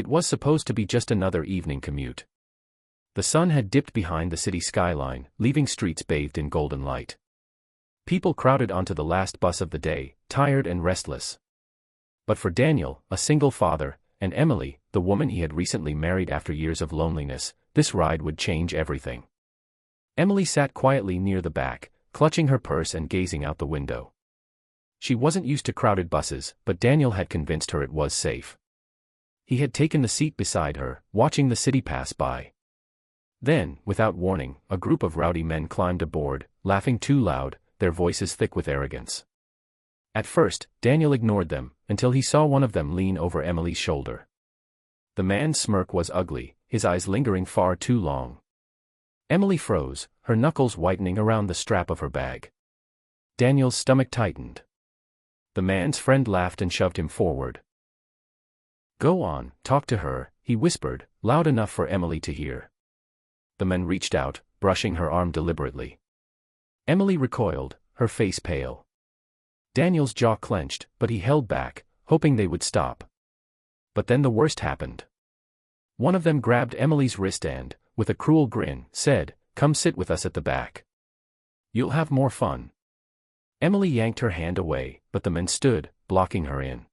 It was supposed to be just another evening commute. The sun had dipped behind the city skyline, leaving streets bathed in golden light. People crowded onto the last bus of the day, tired and restless. But for Daniel, a single father, and Emily, the woman he had recently married after years of loneliness, this ride would change everything. Emily sat quietly near the back, clutching her purse and gazing out the window. She wasn't used to crowded buses, but Daniel had convinced her it was safe. He had taken the seat beside her, watching the city pass by. Then, without warning, a group of rowdy men climbed aboard, laughing too loud, their voices thick with arrogance. At first, Daniel ignored them, until he saw one of them lean over Emily's shoulder. The man's smirk was ugly, his eyes lingering far too long. Emily froze, her knuckles whitening around the strap of her bag. Daniel's stomach tightened. The man's friend laughed and shoved him forward. "Go on, talk to her," he whispered, loud enough for Emily to hear. The man reached out, brushing her arm deliberately. Emily recoiled, her face pale. Daniel's jaw clenched, but he held back, hoping they would stop. But then the worst happened. One of them grabbed Emily's wrist and, with a cruel grin, said, "Come sit with us at the back. You'll have more fun." Emily yanked her hand away, but the man stood, blocking her in.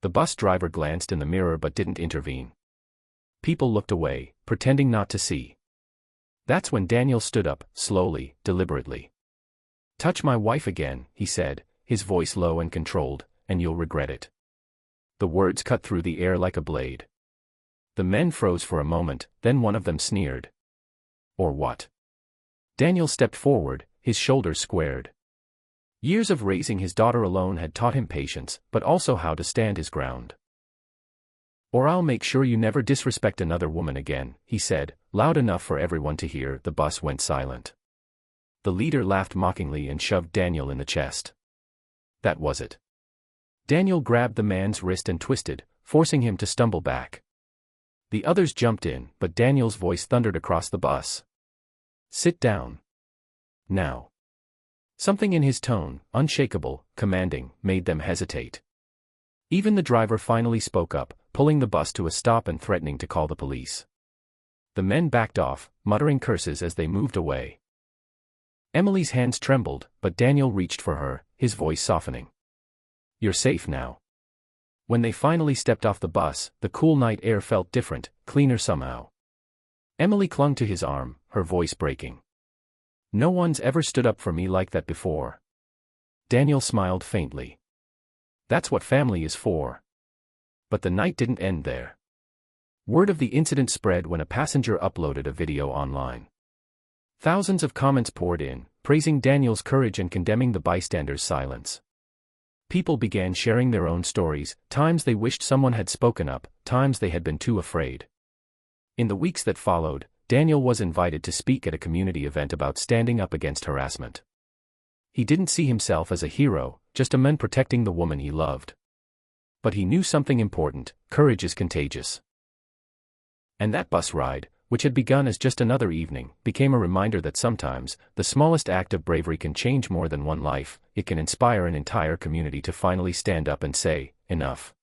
The bus driver glanced in the mirror but didn't intervene. People looked away, pretending not to see. That's when Daniel stood up, slowly, deliberately. "Touch my wife again," he said, his voice low and controlled, "and you'll regret it." The words cut through the air like a blade. The men froze for a moment, then one of them sneered. "Or what?" Daniel stepped forward, his shoulders squared. Years of raising his daughter alone had taught him patience, but also how to stand his ground. "Or I'll make sure you never disrespect another woman again," he said, loud enough for everyone to hear. The bus went silent. The leader laughed mockingly and shoved Daniel in the chest. That was it. Daniel grabbed the man's wrist and twisted, forcing him to stumble back. The others jumped in, but Daniel's voice thundered across the bus. "Sit down. Now." Something in his tone, unshakable, commanding, made them hesitate. Even the driver finally spoke up, pulling the bus to a stop and threatening to call the police. The men backed off, muttering curses as they moved away. Emily's hands trembled, but Daniel reached for her, his voice softening. "You're safe now." When they finally stepped off the bus, the cool night air felt different, cleaner somehow. Emily clung to his arm, her voice breaking. "No one's ever stood up for me like that before." Daniel smiled faintly. "That's what family is for." But the night didn't end there. Word of the incident spread when a passenger uploaded a video online. Thousands of comments poured in, praising Daniel's courage and condemning the bystanders' silence. People began sharing their own stories, times they wished someone had spoken up, times they had been too afraid. In the weeks that followed, Daniel was invited to speak at a community event about standing up against harassment. He didn't see himself as a hero, just a man protecting the woman he loved. But he knew something important: courage is contagious. And that bus ride, which had begun as just another evening, became a reminder that sometimes, the smallest act of bravery can change more than one life. It can inspire an entire community to finally stand up and say, "Enough."